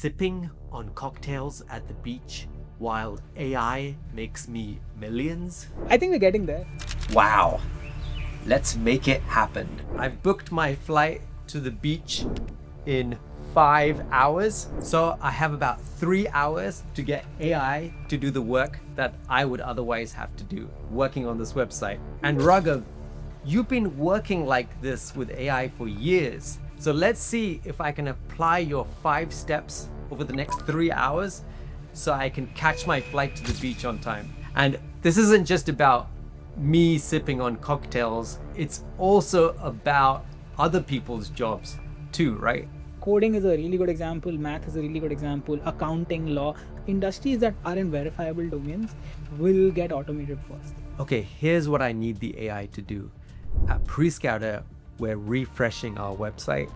sipping on cocktails at the beach while AI makes me millions? I think we're getting there. Wow, let's make it happen. I've booked my flight to the beach in 5 hours. So I have about 3 hours to get AI to do the work that I would otherwise have to do working on this website. And Raghav, you've been working like this with AI for years. So let's see if I can apply your 5 steps over the next 3 hours so I can catch my flight to the beach on time. And this isn't just about me sipping on cocktails. It's also about other people's jobs too, right? Coding is a really good example, math is a really good example, accounting, law, industries that are in verifiable domains will get automated first. Okay, here's what I need the AI to do. At Prescouter, we're refreshing our website,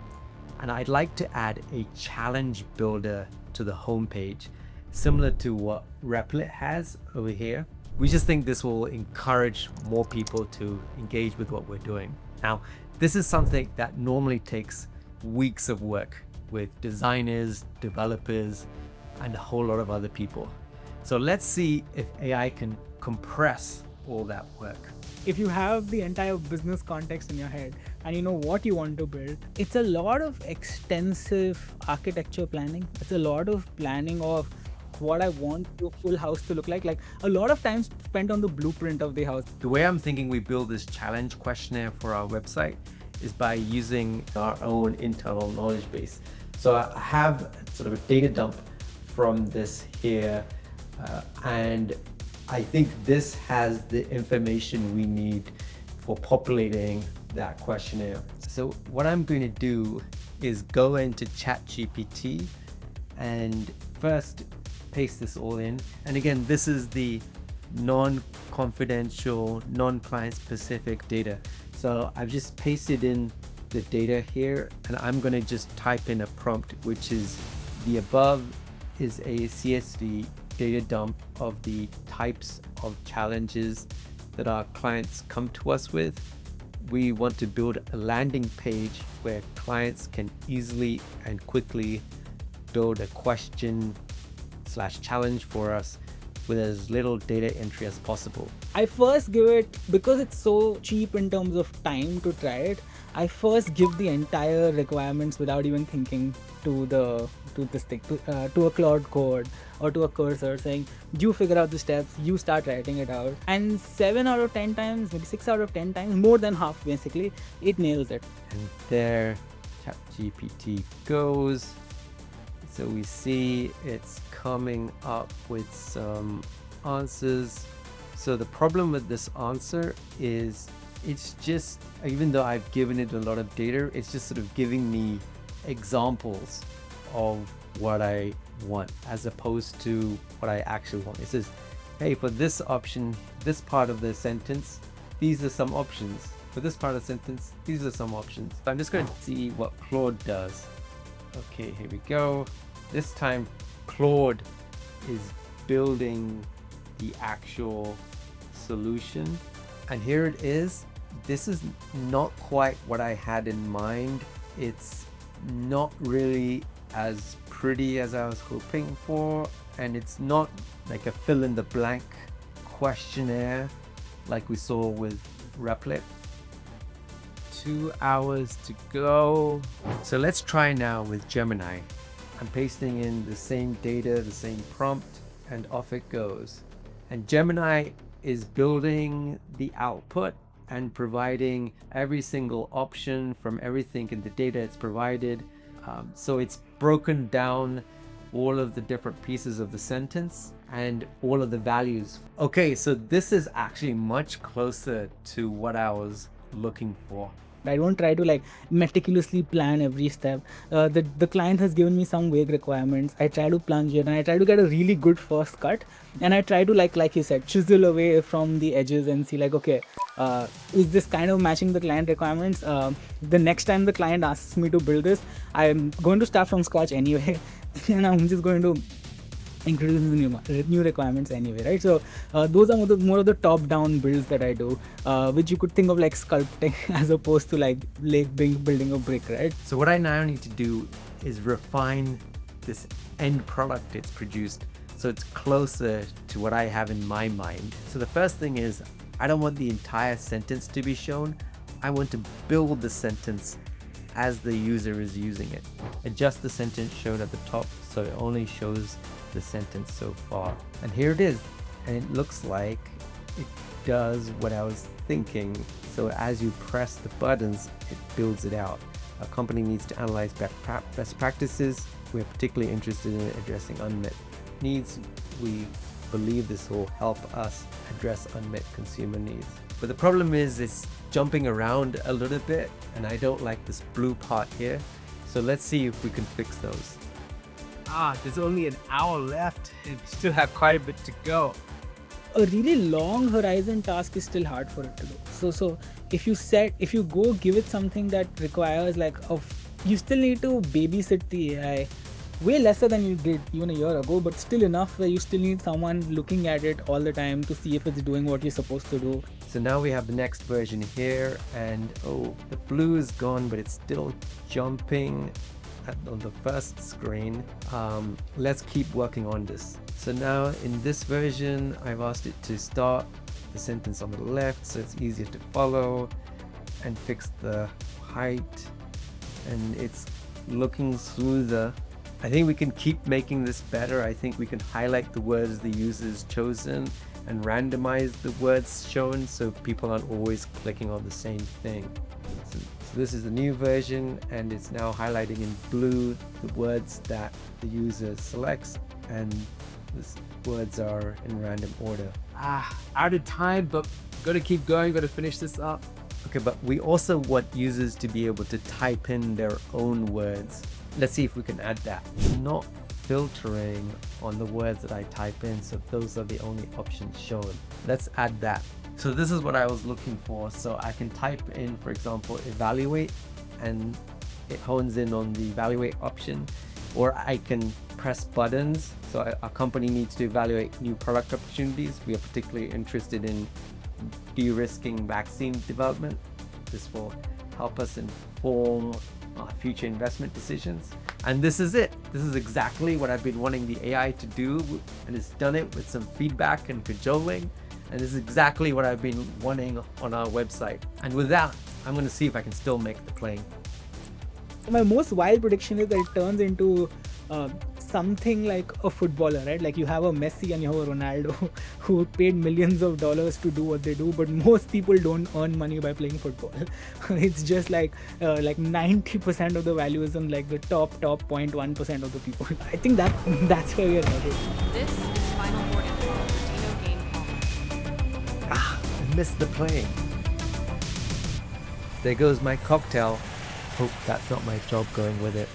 and I'd like to add a challenge builder to the homepage, similar to what Replit has over here. We just think this will encourage more people to engage with what we're doing. Now, this is something that normally takes weeks of work with designers, developers, and a whole lot of other people. So let's see if AI can compress all that work. If you have the entire business context in your head and you know what you want to build, it's a lot of extensive architecture planning. It's a lot of planning of what I want your full house to look like a lot of time spent on the blueprint of the house. The way I'm thinking we build this challenge questionnaire for our website is by using our own internal knowledge base. So I have sort of a data dump from this here, and I think this has the information we need for populating that questionnaire. So what I'm going to do is go into ChatGPT and first paste this all in. And again, this is the non-confidential, non-client specific data. So I've just pasted in the data here, and I'm going to just type in a prompt, which is the above is a CSV data dump of the types of challenges that our clients come to us with. We want to build a landing page where clients can easily and quickly build a question/challenge for us with as little data entry as possible. I first give it, because it's so cheap in terms of time to try it, I first give the entire requirements without even thinking to a Claude code or to a cursor, saying, you figure out the steps, you start writing it out. And 7 out of 10 times, maybe 6 out of 10 times, more than half basically, it nails it. And there ChatGPT goes. So we see it's coming up with some answers. So the problem with this answer is it's just, even though I've given it a lot of data, it's just sort of giving me examples of what I want as opposed to what I actually want. It says, hey, for this option, this part of the sentence, these are some options. For this part of the sentence, these are some options. So I'm just going to see what Claude does. Okay, here we go. This time Claude is building the actual solution, and here it is. This is not quite what I had in mind. It's not really as pretty as I was hoping for, and it's not like a fill in the blank questionnaire like we saw with Replit. 2 hours to go. So let's try now with Gemini. I'm pasting in the same data, the same prompt, and off it goes. And Gemini is building the output and providing every single option from everything in the data it's provided. So it's broken down all of the different pieces of the sentence and all of the values. Okay, so this is actually much closer to what I was looking for. I don't try to meticulously plan every step. The client has given me some vague requirements. I try to plunge it and I try to get a really good first cut. And I try to like you said, chisel away from the edges and see okay, is this kind of matching the client requirements? The next time the client asks me to build this, I'm going to start from scratch anyway. And I'm just going to introduce new requirements anyway, right? So those are more of the top-down builds that I do, which you could think of like sculpting as opposed to building a brick, right? So what I now need to do is refine this end product it's produced, so it's closer to what I have in my mind. So the first thing is, I don't want the entire sentence to be shown. I want to build the sentence as the user is using it. Adjust the sentence shown at the top so it only shows the sentence so far. And here it is. And it looks like it does what I was thinking. So as you press the buttons, it builds it out. A company needs to analyze best practices. We're particularly interested in addressing unmet needs. We believe this will help us address unmet consumer needs. But the problem is it's jumping around a little bit, and I don't like this blue part here. So let's see if we can fix those. There's only an hour left and we still have quite a bit to go. A really long horizon task is still hard for it to do. So if you go give it something that requires you still need to babysit the AI way lesser than you did even a year ago, but still enough where you still need someone looking at it all the time to see if it's doing what you're supposed to do. So now we have the next version here, and the blue is gone, but it's still jumping on the first screen. Let's keep working on this. So now in this version, I've asked it to start the sentence on the left so it's easier to follow, and fix the height, and it's looking smoother. I think we can keep making this better. I think we can highlight the words the user's chosen and randomize the words shown so people aren't always clicking on the same thing. So this is the new version, and it's now highlighting in blue the words that the user selects, and the words are in random order. Out of time, but gotta keep going, gotta finish this up. Okay, but we also want users to be able to type in their own words. Let's see if we can add that. Not filtering on the words that I type in, so those are the only options shown. Let's add that. So this is what I was looking for. So I can type in, for example, evaluate, and it hones in on the evaluate option, or I can press buttons. So a company needs to evaluate new product opportunities. We are particularly interested in de-risking vaccine development. This will help us inform future investment decisions. And this is it. This is exactly what I've been wanting the AI to do, and it's done it with some feedback and cajoling. And this is exactly what I've been wanting on our website. And with that, I'm going to see if I can still make the claim. My most wild prediction is that it turns into something like a footballer, right? Like you have a Messi and you have a Ronaldo who paid millions of dollars to do what they do, but most people don't earn money by playing football. It's just like 90% of the value is on like the top 0.1% of the people. I think that's where we are headed. This is final boarding call for Dino Gane-Palmer. I missed the plane. There goes my cocktail. Hope that's not my job going with it.